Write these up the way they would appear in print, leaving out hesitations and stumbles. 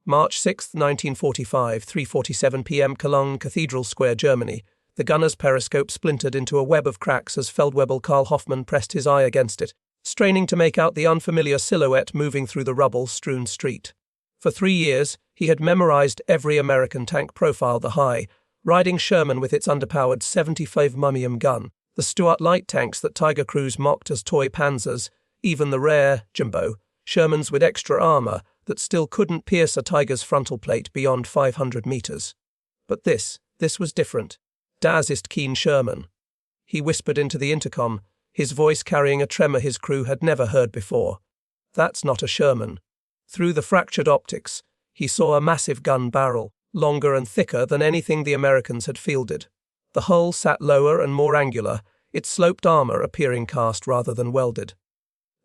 March 6, 1945, 3:47 p.m. Cologne Cathedral Square, Germany. The gunner's periscope splintered into a web of cracks as Feldwebel Karl Hoffmann pressed his eye against it, straining to make out the unfamiliar silhouette moving through the rubble-strewn street. For 3 years, he had memorized every American tank profile, the high, riding Sherman with its underpowered 75 mm gun, the Stuart light tanks that Tiger crews mocked as toy Panzers, even the rare, jumbo, Shermans with extra armor that still couldn't pierce a Tiger's frontal plate beyond 500 meters. But this was different. Das ist kein Sherman. He whispered into the intercom, his voice carrying a tremor his crew had never heard before. That's not a Sherman. Through the fractured optics, he saw a massive gun barrel, longer and thicker than anything the Americans had fielded. The hull sat lower and more angular, its sloped armor appearing cast rather than welded.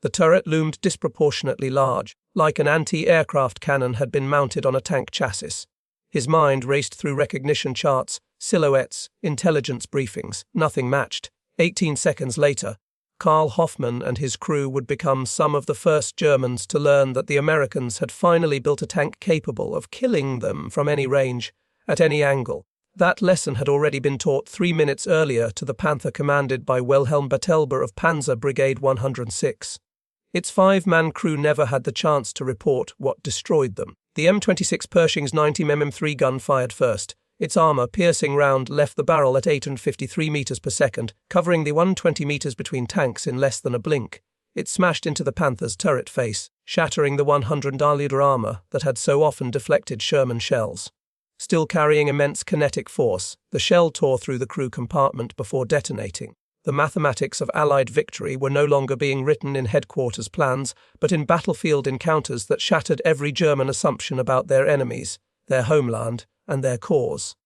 The turret loomed disproportionately large, like an anti-aircraft cannon had been mounted on a tank chassis. His mind raced through recognition charts, silhouettes, intelligence briefings. Nothing matched. 18 seconds later, Karl Hoffmann and his crew would become some of the first Germans to learn that the Americans had finally built a tank capable of killing them from any range, at any angle. That lesson had already been taught 3 minutes earlier to the Panther commanded by Wilhelm Bartelborth of Panzer Brigade 106. Its 5-man crew never had the chance to report what destroyed them. The M26 Pershing's 90mm gun fired first. Its armor-piercing round left the barrel at 853 meters per second, covering the 120 meters between tanks in less than a blink. It smashed into the Panther's turret face, shattering the 100mm armor that had so often deflected Sherman shells. Still carrying immense kinetic force, the shell tore through the crew compartment before detonating. The mathematics of Allied victory were no longer being written in headquarters plans, but in battlefield encounters that shattered every German assumption about their enemies, their homeland, and their cause.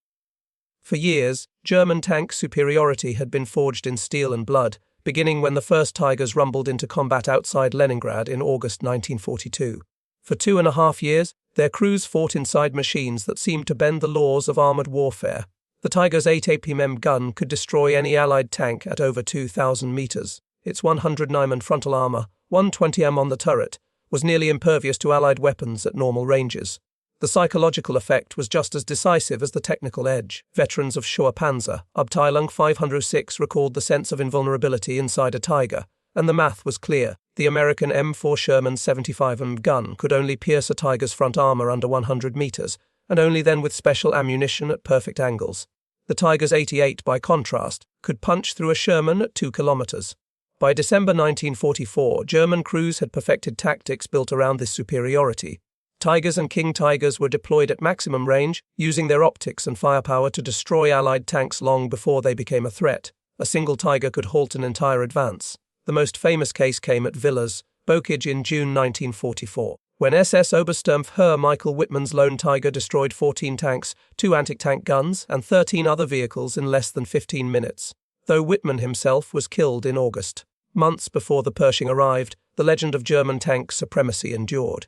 For years, German tank superiority had been forged in steel and blood, beginning when the first Tigers rumbled into combat outside Leningrad in August 1942. For 2.5 years, their crews fought inside machines that seemed to bend the laws of armored warfare. The Tiger's 8 APM gun could destroy any Allied tank at over 2,000 meters. Its 109mm frontal armor, 120mm on the turret, was nearly impervious to Allied weapons at normal ranges. The psychological effect was just as decisive as the technical edge. Veterans of Schur Panzer, Abteilung 506 recalled the sense of invulnerability inside a Tiger, and the math was clear. The American M4 Sherman 75mm gun could only pierce a Tiger's front armor under 100 meters, and only then with special ammunition at perfect angles. The Tiger's 88, by contrast, could punch through a Sherman at 2 kilometers. By December 1944, German crews had perfected tactics built around this superiority. Tigers and King Tigers were deployed at maximum range, using their optics and firepower to destroy Allied tanks long before they became a threat. A single Tiger could halt an entire advance. The most famous case came at Villars, Bocage in June 1944. When SS Obersturmführer Michael Wittmann's lone Tiger destroyed 14 tanks, 2 anti-tank guns, and 13 other vehicles in less than 15 minutes. Though Wittmann himself was killed in August. Months before the Pershing arrived, the legend of German tank supremacy endured.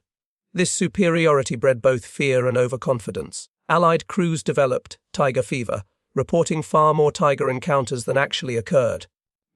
This superiority bred both fear and overconfidence. Allied crews developed Tiger fever, reporting far more Tiger encounters than actually occurred.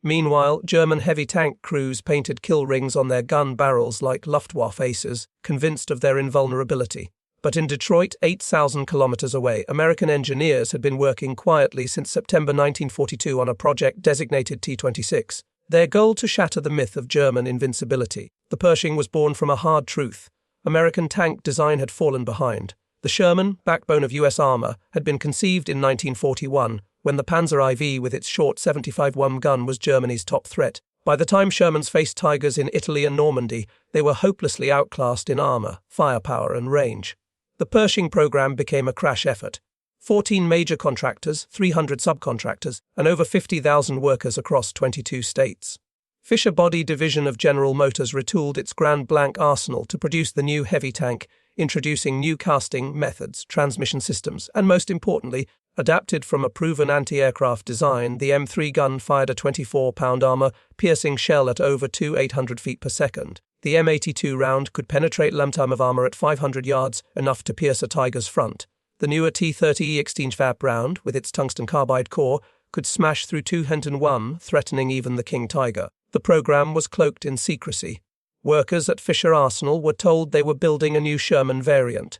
Meanwhile, German heavy tank crews painted kill rings on their gun barrels like Luftwaffe aces, convinced of their invulnerability. But in Detroit, 8,000 kilometers away, American engineers had been working quietly since September 1942 on a project designated T-26, their goal to shatter the myth of German invincibility. The Pershing was born from a hard truth. American tank design had fallen behind. The Sherman, backbone of U.S. armor, had been conceived in 1941, when the Panzer IV with its short 75mm gun was Germany's top threat. By the time Shermans faced Tigers in Italy and Normandy, they were hopelessly outclassed in armor, firepower, and range. The Pershing program became a crash effort. 14 major contractors, 300 subcontractors, and over 50,000 workers across 22 states. Fischer Body Division of General Motors retooled its Grand Blanc arsenal to produce the new heavy tank, introducing new casting methods, transmission systems, and most importantly, adapted from a proven anti-aircraft design, the M3 gun fired a 24-pound armor-piercing shell at over 800 feet per second. The M82 round could penetrate lifetime of armor at 500 yards, enough to pierce a Tiger's front. The newer T-30 Extinschwab round, with its tungsten carbide core, could smash through 201, threatening even the King Tiger. The program was cloaked in secrecy. Workers at Fischer Arsenal were told they were building a new Sherman variant.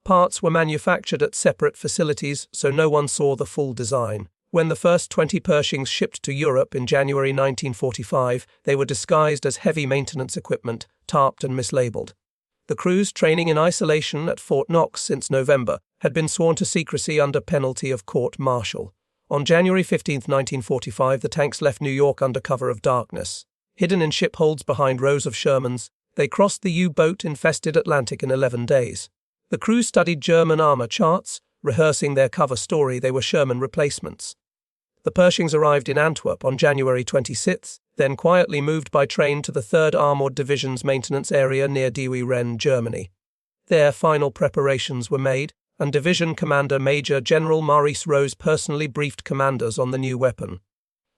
Parts were manufactured at separate facilities, so no one saw the full design. When the first 20 Pershings shipped to Europe in January 1945, they were disguised as heavy maintenance equipment, tarped and mislabeled. The crews, training in isolation at Fort Knox since November, had been sworn to secrecy under penalty of court-martial. On January 15, 1945, the tanks left New York under cover of darkness. Hidden in ship holds behind rows of Shermans, they crossed the U-boat-infested Atlantic in 11 days. The crews studied German armor charts, rehearsing their cover story they were Sherman replacements. The Pershings arrived in Antwerp on January 26, then quietly moved by train to the 3rd Armoured Division's maintenance area near WWII, Germany. There, final preparations were made, and Division Commander Major General Maurice Rose personally briefed commanders on the new weapon.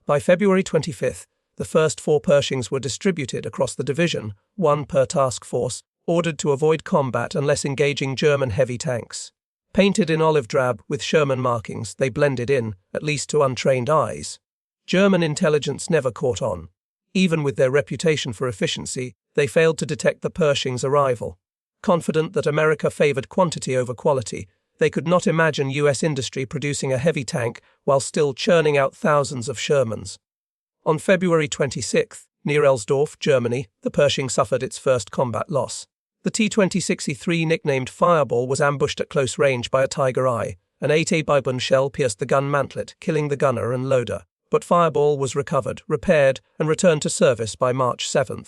By February 25, the first 4 Pershings were distributed across the division, 1 per task force, ordered to avoid combat unless engaging German heavy tanks. Painted in olive drab with Sherman markings, they blended in, at least to untrained eyes. German intelligence never caught on. Even with their reputation for efficiency, they failed to detect the Pershing's arrival. Confident that America favored quantity over quality, they could not imagine U.S. industry producing a heavy tank while still churning out thousands of Shermans. On February 26, near Elsdorf, Germany, the Pershing suffered its first combat loss. The T-26E3, nicknamed Fireball, was ambushed at close range by a Tiger I. An 8A Bibon shell pierced the gun mantlet, killing the gunner and loader. But Fireball was recovered, repaired, and returned to service by March 7,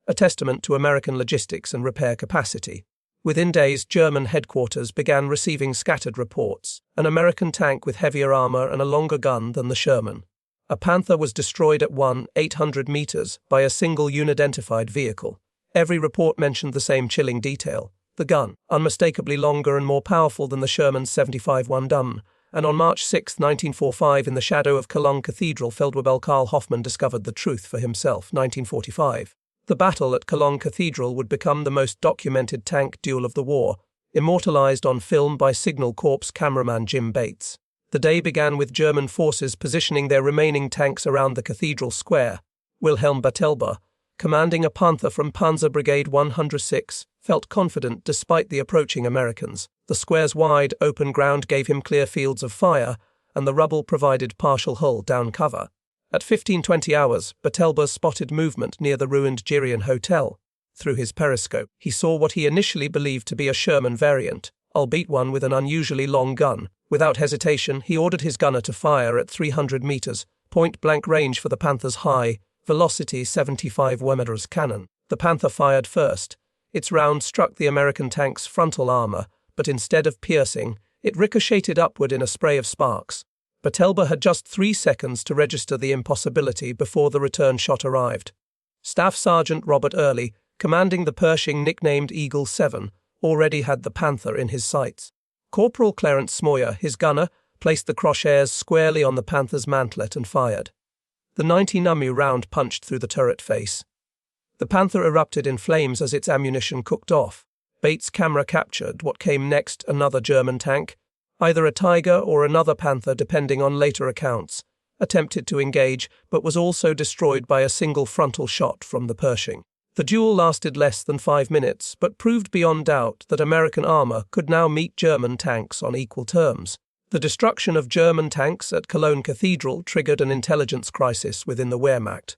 a testament to American logistics and repair capacity. Within days, German headquarters began receiving scattered reports, an American tank with heavier armor and a longer gun than the Sherman. A Panther was destroyed at 800 meters by a single unidentified vehicle. Every report mentioned the same chilling detail: the gun, unmistakably longer and more powerful than the Sherman's 75-1 Dun. And on March 6, 1945, in the shadow of Cologne Cathedral, Feldwebel Karl Hoffmann discovered the truth for himself. 1945. The battle at Cologne Cathedral would become the most documented tank duel of the war, immortalized on film by Signal Corps cameraman Jim Bates. The day began with German forces positioning their remaining tanks around the cathedral square. Wilhelm Bartelborth, commanding a Panther from Panzer Brigade 106, felt confident despite the approaching Americans. The square's wide, open ground gave him clear fields of fire, and the rubble provided partial hull-down cover. At 15:20 hours, Bartelborth spotted movement near the ruined Girion Hotel. Through his periscope, he saw what he initially believed to be a Sherman variant, albeit one with an unusually long gun. Without hesitation, he ordered his gunner to fire at 300 meters, point-blank range for the Panther's high-velocity 75 mm cannon. The Panther fired first. Its round struck the American tank's frontal armor, but instead of piercing, it ricocheted upward in a spray of sparks. Bartelborth had just 3 seconds to register the impossibility before the return shot arrived. Staff Sergeant Robert Earley, commanding the Pershing nicknamed Eagle 7, already had the Panther in his sights. Corporal Clarence Smoyer, his gunner, placed the crosshairs squarely on the Panther's mantlet and fired. The 90 mm round punched through the turret face. The Panther erupted in flames as its ammunition cooked off. Bates' camera captured what came next: another German tank, either a Tiger or another Panther depending on later accounts, attempted to engage but was also destroyed by a single frontal shot from the Pershing. The duel lasted less than 5 minutes, but proved beyond doubt that American armor could now meet German tanks on equal terms. The destruction of German tanks at Cologne Cathedral triggered an intelligence crisis within the Wehrmacht.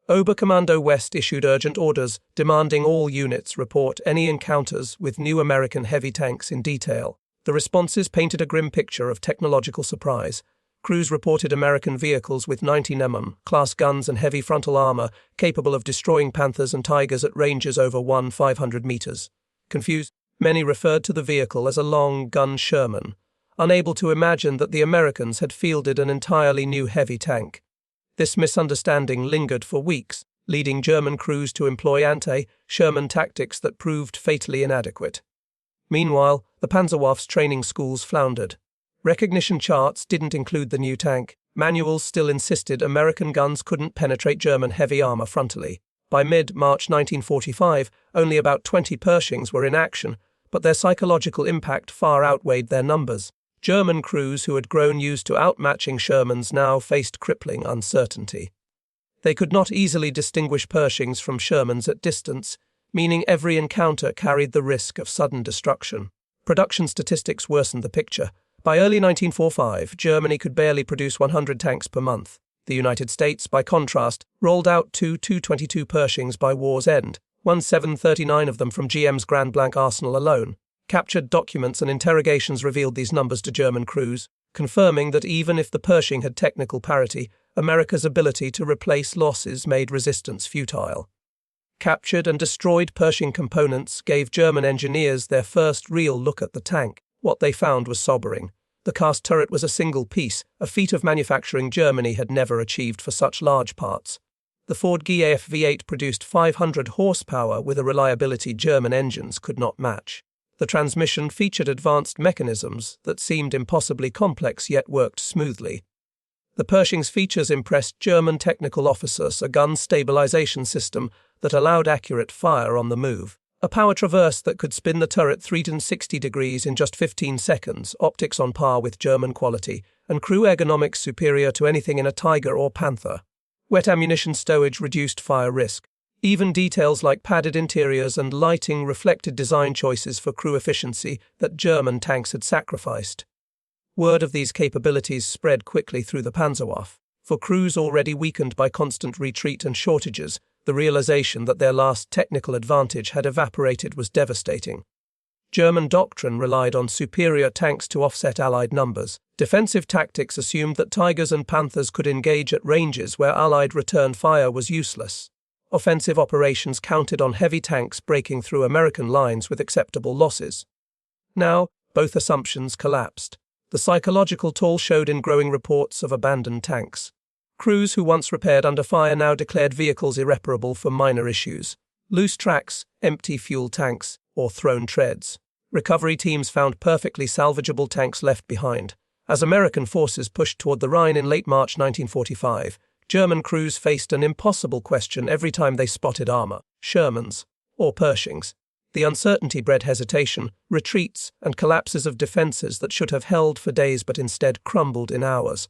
Oberkommando West issued urgent orders demanding all units report any encounters with new American heavy tanks in detail. The responses painted a grim picture of technological surprise. Crews reported American vehicles with 90 mm class guns and heavy frontal armor capable of destroying Panthers and Tigers at ranges over 500 meters. Confused, many referred to the vehicle as a long-gun Sherman, unable to imagine that the Americans had fielded an entirely new heavy tank. This misunderstanding lingered for weeks, leading German crews to employ anti-Sherman tactics that proved fatally inadequate. Meanwhile, the Panzerwaffe's training schools floundered. Recognition charts didn't include the new tank. Manuals still insisted American guns couldn't penetrate German heavy armor frontally. By mid-March 1945, only about 20 Pershings were in action, but their psychological impact far outweighed their numbers. German crews who had grown used to outmatching Shermans now faced crippling uncertainty. They could not easily distinguish Pershings from Shermans at distance, meaning every encounter carried the risk of sudden destruction. Production statistics worsened the picture. By early 1945, Germany could barely produce 100 tanks per month. The United States, by contrast, rolled out two Tu-22 Pershings by war's end, 739 of them from GM's Grand Blanc arsenal alone. Captured documents and interrogations revealed these numbers to German crews, confirming that even if the Pershing had technical parity, America's ability to replace losses made resistance futile. Captured and destroyed Pershing components gave German engineers their first real look at the tank. What they found was sobering. The cast turret was a single piece, a feat of manufacturing Germany had never achieved for such large parts. The Ford GAF V8 produced 500 horsepower with a reliability German engines could not match. The transmission featured advanced mechanisms that seemed impossibly complex yet worked smoothly. The Pershing's features impressed German technical officers, a gun stabilization system that allowed accurate fire on the move, a power traverse that could spin the turret 360 degrees in just 15 seconds, optics on par with German quality, and crew ergonomics superior to anything in a Tiger or Panther. Wet ammunition stowage reduced fire risk. Even details like padded interiors and lighting reflected design choices for crew efficiency that German tanks had sacrificed. Word of these capabilities spread quickly through the Panzerwaffe. For crews already weakened by constant retreat and shortages, the realization that their last technical advantage had evaporated was devastating. German doctrine relied on superior tanks to offset Allied numbers. Defensive tactics assumed that Tigers and Panthers could engage at ranges where Allied return fire was useless. Offensive operations counted on heavy tanks breaking through American lines with acceptable losses. Now, both assumptions collapsed. The psychological toll showed in growing reports of abandoned tanks. Crews who once repaired under fire now declared vehicles irreparable for minor issues. Loose tracks, empty fuel tanks, or thrown treads. Recovery teams found perfectly salvageable tanks left behind. As American forces pushed toward the Rhine in late March 1945, German crews faced an impossible question every time they spotted armor, Shermans, or Pershings. The uncertainty bred hesitation, retreats, and collapses of defenses that should have held for days but instead crumbled in hours.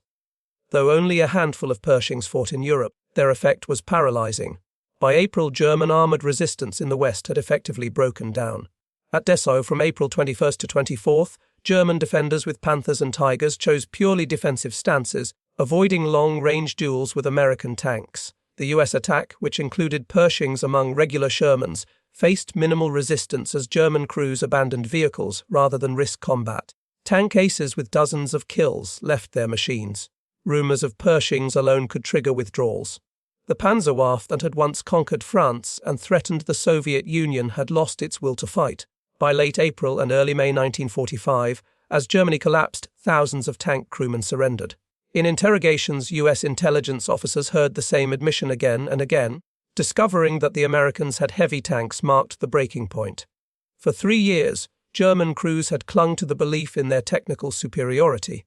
Though only a handful of Pershings fought in Europe, their effect was paralyzing. By April, German armored resistance in the West had effectively broken down. At Dessau from April 21st to 24th, German defenders with Panthers and Tigers chose purely defensive stances, avoiding long-range duels with American tanks. The U.S. attack, which included Pershings among regular Shermans, faced minimal resistance as German crews abandoned vehicles rather than risk combat. Tank aces with dozens of kills left their machines. Rumors of Pershings alone could trigger withdrawals. The Panzerwaffe that had once conquered France and threatened the Soviet Union had lost its will to fight. By late April and early May 1945, as Germany collapsed, thousands of tank crewmen surrendered. In interrogations, U.S. intelligence officers heard the same admission again and again. Discovering that the Americans had heavy tanks marked the breaking point. For 3 years, German crews had clung to the belief in their technical superiority.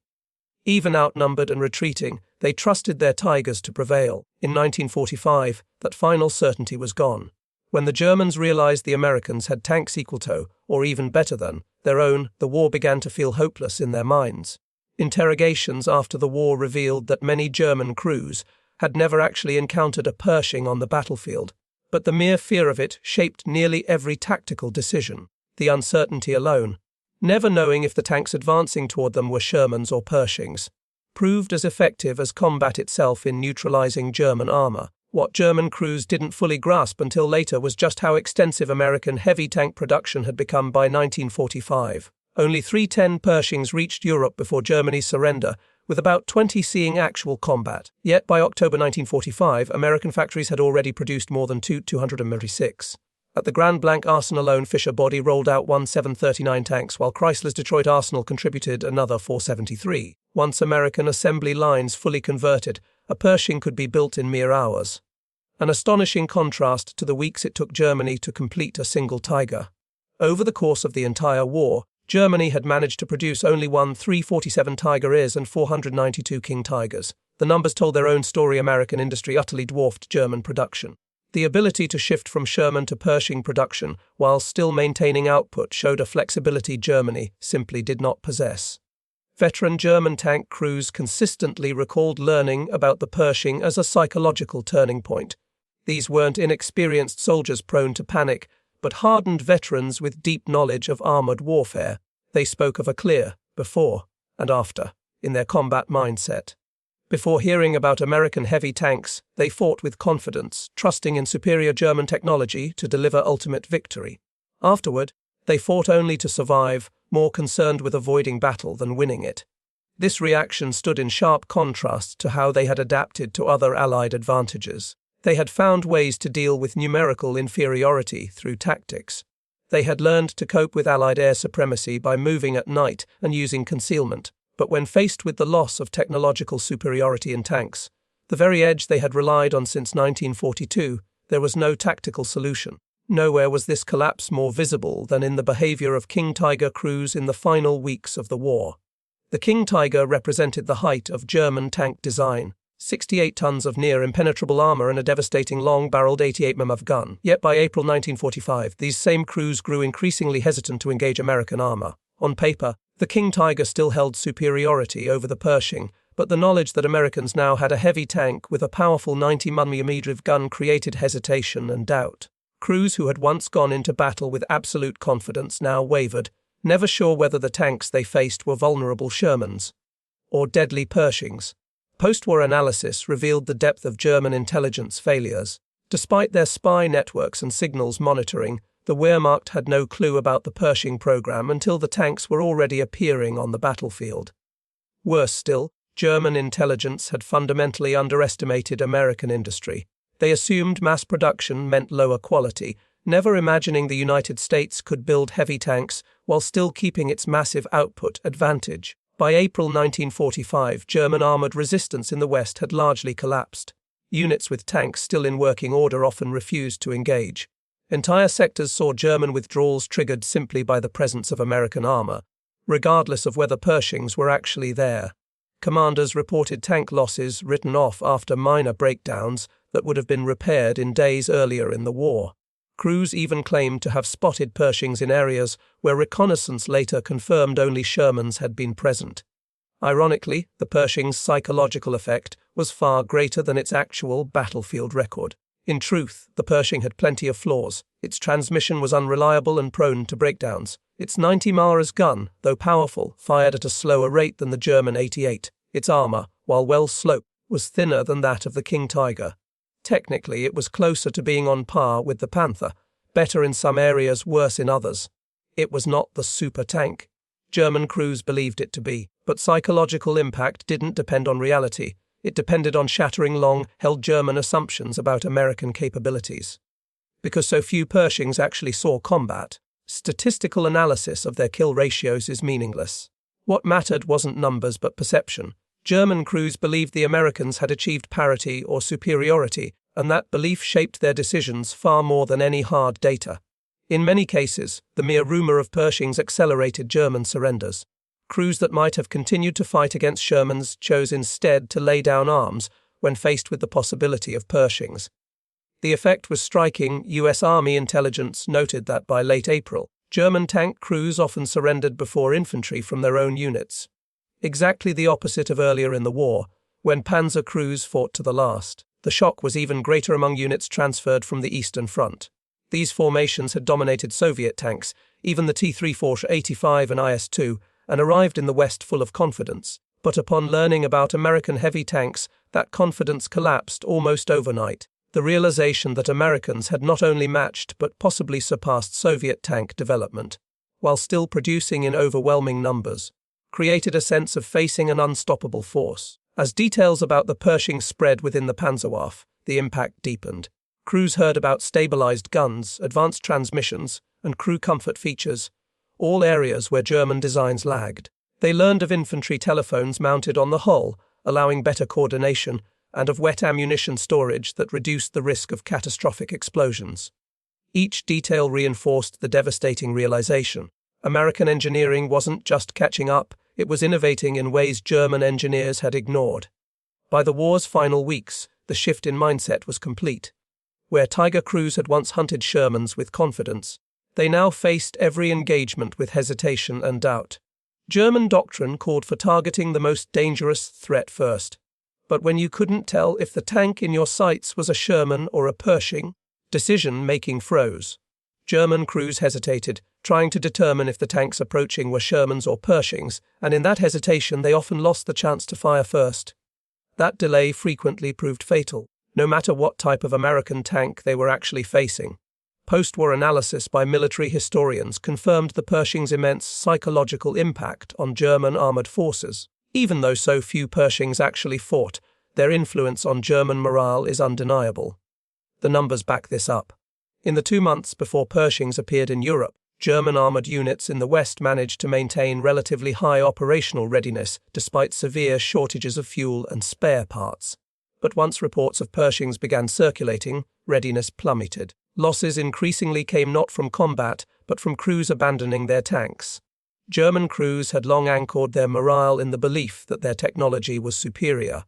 Even outnumbered and retreating, they trusted their Tigers to prevail. In 1945, that final certainty was gone. When the Germans realized the Americans had tanks equal to, or even better than, their own, the war began to feel hopeless in their minds. Interrogations after the war revealed that many German crews had never actually encountered a Pershing on the battlefield, but the mere fear of it shaped nearly every tactical decision. The uncertainty alone, never knowing if the tanks advancing toward them were Shermans or Pershings, proved as effective as combat itself in neutralizing German armor. What German crews didn't fully grasp until later was just how extensive American heavy tank production had become by 1945. Only 310 Pershings reached Europe before Germany's surrender, with about 20 seeing actual combat. Yet by October 1945, American factories had already produced more than 226. At the Grand Blanc arsenal alone, Fischer body rolled out 739 tanks, while Chrysler's Detroit arsenal contributed another 473. Once American assembly lines fully converted, a Pershing could be built in mere hours. An astonishing contrast to the weeks it took Germany to complete a single Tiger. Over the course of the entire war, Germany had managed to produce only 347 Tiger IIs and 492 King Tigers. The numbers told their own story. American industry utterly dwarfed German production. The ability to shift from Sherman to Pershing production while still maintaining output showed a flexibility Germany simply did not possess. Veteran German tank crews consistently recalled learning about the Pershing as a psychological turning point. These weren't inexperienced soldiers prone to panic, but hardened veterans with deep knowledge of armored warfare. They spoke of a clear before and after in their combat mindset. Before hearing about American heavy tanks, they fought with confidence, trusting in superior German technology to deliver ultimate victory. Afterward, they fought only to survive, more concerned with avoiding battle than winning it. This reaction stood in sharp contrast to how they had adapted to other Allied advantages. They had found ways to deal with numerical inferiority through tactics. They had learned to cope with Allied air supremacy by moving at night and using concealment. But when faced with the loss of technological superiority in tanks, the very edge they had relied on since 1942, there was no tactical solution. Nowhere was this collapse more visible than in the behavior of King Tiger crews in the final weeks of the war. The King Tiger represented the height of German tank design, 68 tons of near-impenetrable armor and a devastating long-barreled 88 mm gun. Yet by April 1945, these same crews grew increasingly hesitant to engage American armor. On paper, the King Tiger still held superiority over the Pershing, but the knowledge that Americans now had a heavy tank with a powerful 90 mm gun created hesitation and doubt. Crews who had once gone into battle with absolute confidence now wavered, never sure whether the tanks they faced were vulnerable Shermans or deadly Pershings. Post-war analysis revealed the depth of German intelligence failures. Despite their spy networks and signals monitoring, the Wehrmacht had no clue about the Pershing program until the tanks were already appearing on the battlefield. Worse still, German intelligence had fundamentally underestimated American industry. They assumed mass production meant lower quality, never imagining the United States could build heavy tanks while still keeping its massive output advantage. By April 1945, German armored resistance in the West had largely collapsed. Units with tanks still in working order often refused to engage. Entire sectors saw German withdrawals triggered simply by the presence of American armor, regardless of whether Pershings were actually there. Commanders reported tank losses written off after minor breakdowns that would have been repaired in days earlier in the war. Crews even claimed to have spotted Pershings in areas where reconnaissance later confirmed only Shermans had been present. Ironically, the Pershing's psychological effect was far greater than its actual battlefield record. In truth, the Pershing had plenty of flaws. Its transmission was unreliable and prone to breakdowns. Its 90 mm gun, though powerful, fired at a slower rate than the German 88. Its armor, while well sloped, was thinner than that of the King Tiger. Technically, it was closer to being on par with the Panther, better in some areas, worse in others. It was not the super tank. German crews believed it to be, but psychological impact didn't depend on reality. It depended on shattering long-held German assumptions about American capabilities. Because so few Pershings actually saw combat, statistical analysis of their kill ratios is meaningless. What mattered wasn't numbers but perception. German crews believed the Americans had achieved parity or superiority, and that belief shaped their decisions far more than any hard data. In many cases, the mere rumor of Pershings accelerated German surrenders. Crews that might have continued to fight against Shermans chose instead to lay down arms when faced with the possibility of Pershings. The effect was striking. U.S. Army intelligence noted that by late April, German tank crews often surrendered before infantry from their own units. Exactly the opposite of earlier in the war, when Panzer crews fought to the last. The shock was even greater among units transferred from the Eastern Front. These formations had dominated Soviet tanks, even the T-34-85 and IS-2, and arrived in the West full of confidence. But upon learning about American heavy tanks, that confidence collapsed almost overnight. The realization that Americans had not only matched but possibly surpassed Soviet tank development, while still producing in overwhelming numbers, created a sense of facing an unstoppable force. As details about the Pershing spread within the Panzerwaffe, the impact deepened. Crews heard about stabilized guns, advanced transmissions, and crew comfort features, all areas where German designs lagged. They learned of infantry telephones mounted on the hull, allowing better coordination, and of wet ammunition storage that reduced the risk of catastrophic explosions. Each detail reinforced the devastating realization. American engineering wasn't just catching up, it was innovating in ways German engineers had ignored. By the war's final weeks, the shift in mindset was complete. Where Tiger crews had once hunted Shermans with confidence, they now faced every engagement with hesitation and doubt. German doctrine called for targeting the most dangerous threat first. But when you couldn't tell if the tank in your sights was a Sherman or a Pershing, decision-making froze. German crews hesitated, trying to determine if the tanks approaching were Shermans or Pershings, and in that hesitation they often lost the chance to fire first. That delay frequently proved fatal, no matter what type of American tank they were actually facing. Post-war analysis by military historians confirmed the Pershing's immense psychological impact on German armoured forces. Even though so few Pershings actually fought, their influence on German morale is undeniable. The numbers back this up. In the 2 months before Pershings appeared in Europe, German armoured units in the West managed to maintain relatively high operational readiness despite severe shortages of fuel and spare parts. But once reports of Pershings began circulating, readiness plummeted. Losses increasingly came not from combat, but from crews abandoning their tanks. German crews had long anchored their morale in the belief that their technology was superior.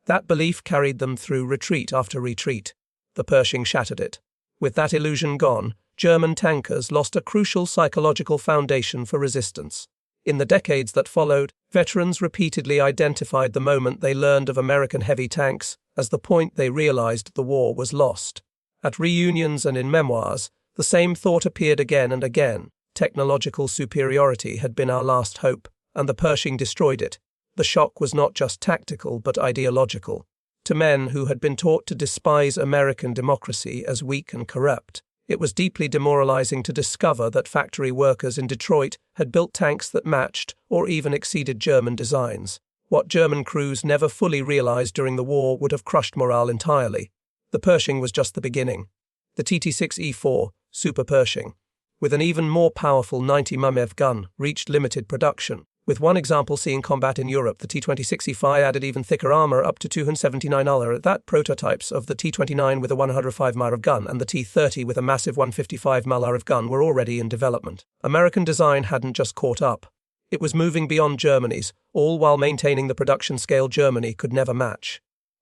That belief carried them through retreat after retreat. The Pershing shattered it. With that illusion gone, German tankers lost a crucial psychological foundation for resistance. In the decades that followed, veterans repeatedly identified the moment they learned of American heavy tanks as the point they realized the war was lost. At reunions and in memoirs, the same thought appeared again and again. Technological superiority had been our last hope, and the Pershing destroyed it. The shock was not just tactical but ideological. To men who had been taught to despise American democracy as weak and corrupt, it was deeply demoralizing to discover that factory workers in Detroit had built tanks that matched or even exceeded German designs. What German crews never fully realized during the war would have crushed morale entirely. The Pershing was just the beginning. The TT6E4, Super Pershing, with an even more powerful 90 mm gun, reached limited production. With one example seeing combat in Europe, the T26E5 added even thicker armor up to 279 mm. That prototypes of the T29 with a 105 mm gun and the T30 with a massive 155 mm gun were already in development. American design hadn't just caught up. It was moving beyond Germany's, all while maintaining the production scale Germany could never match.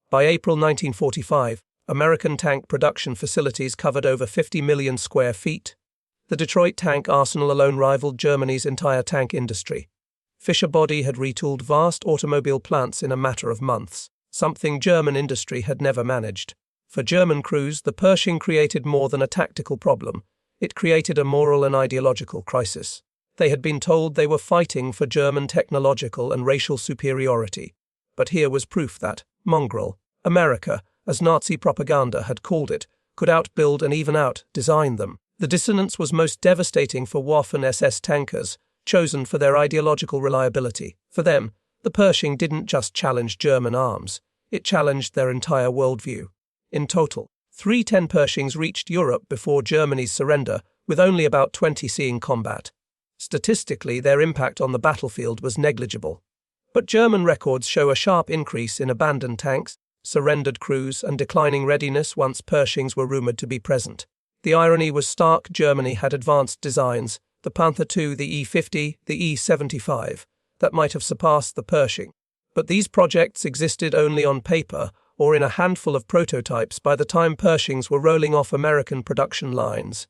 By April 1945, American tank production facilities covered over 50 million square feet. The Detroit tank arsenal alone rivaled Germany's entire tank industry. Fischer Body had retooled vast automobile plants in a matter of months, something German industry had never managed. For German crews, the Pershing created more than a tactical problem. It created a moral and ideological crisis. They had been told they were fighting for German technological and racial superiority. But here was proof that mongrel America, as Nazi propaganda had called it, could outbuild and even out-design them. The dissonance was most devastating for Waffen SS tankers, chosen for their ideological reliability. For them, the Pershing didn't just challenge German arms, it challenged their entire worldview. In total, 310 Pershings reached Europe before Germany's surrender, with only about 20 seeing combat. Statistically, their impact on the battlefield was negligible. But German records show a sharp increase in abandoned tanks, surrendered crews, and declining readiness once Pershings were rumoured to be present. The irony was stark. Germany had advanced designs, the Panther II, the E50, the E75, that might have surpassed the Pershing. But these projects existed only on paper or in a handful of prototypes by the time Pershings were rolling off American production lines.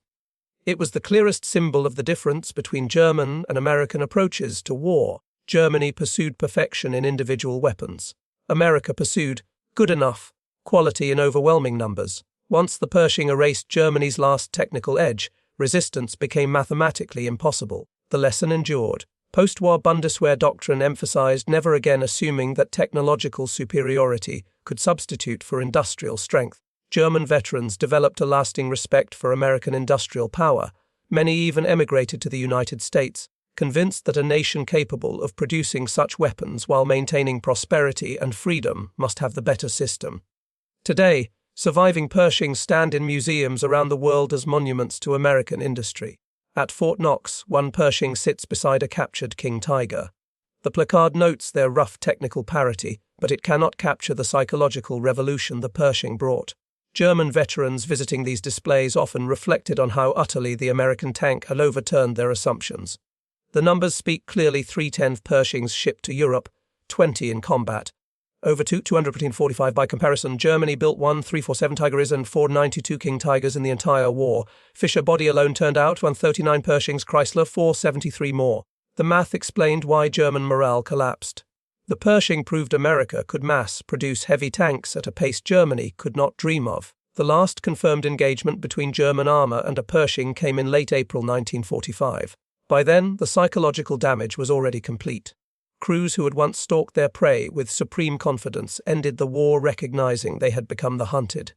It was the clearest symbol of the difference between German and American approaches to war. Germany pursued perfection in individual weapons. America pursued good enough quality in overwhelming numbers. Once the Pershing erased Germany's last technical edge, resistance became mathematically impossible. The lesson endured. Post-war Bundeswehr doctrine emphasized never again assuming that technological superiority could substitute for industrial strength. German veterans developed a lasting respect for American industrial power. Many even emigrated to the United States, convinced that a nation capable of producing such weapons while maintaining prosperity and freedom must have the better system. Today, surviving Pershings stand in museums around the world as monuments to American industry. At Fort Knox, one Pershing sits beside a captured King Tiger. The placard notes their rough technical parity, but it cannot capture the psychological revolution the Pershing brought. German veterans visiting these displays often reflected on how utterly the American tank had overturned their assumptions. The numbers speak clearly: 310 Pershings shipped to Europe, 20 in combat. Over 245 by comparison. Germany built 1347 Tigers and 492 King Tigers in the entire war. Fischer Body alone turned out 139 Pershings, Chrysler 473 more. The math explained why German morale collapsed. The Pershing proved America could mass produce heavy tanks at a pace Germany could not dream of. The last confirmed engagement between German armour and a Pershing came in late April 1945. By then, the psychological damage was already complete. Crews who had once stalked their prey with supreme confidence ended the war recognizing they had become the hunted.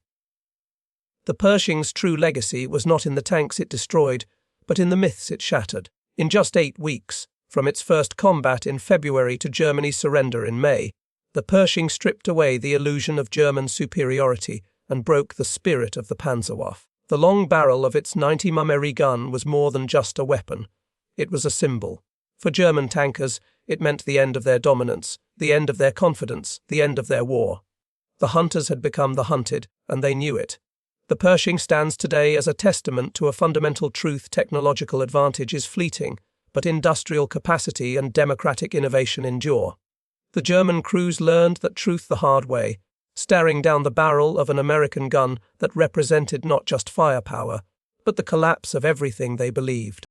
The Pershing's true legacy was not in the tanks it destroyed, but in the myths it shattered. In just 8 weeks, from its first combat in February to Germany's surrender in May, the Pershing stripped away the illusion of German superiority and broke the spirit of the Panzerwaffe. The long barrel of its 90 mm gun was more than just a weapon. It was a symbol. For German tankers, it meant the end of their dominance, the end of their confidence, the end of their war. The hunters had become the hunted, and they knew it. The Pershing stands today as a testament to a fundamental truth: technological advantage is fleeting, but industrial capacity and democratic innovation endure. The German crews learned that truth the hard way, staring down the barrel of an American gun that represented not just firepower, but the collapse of everything they believed.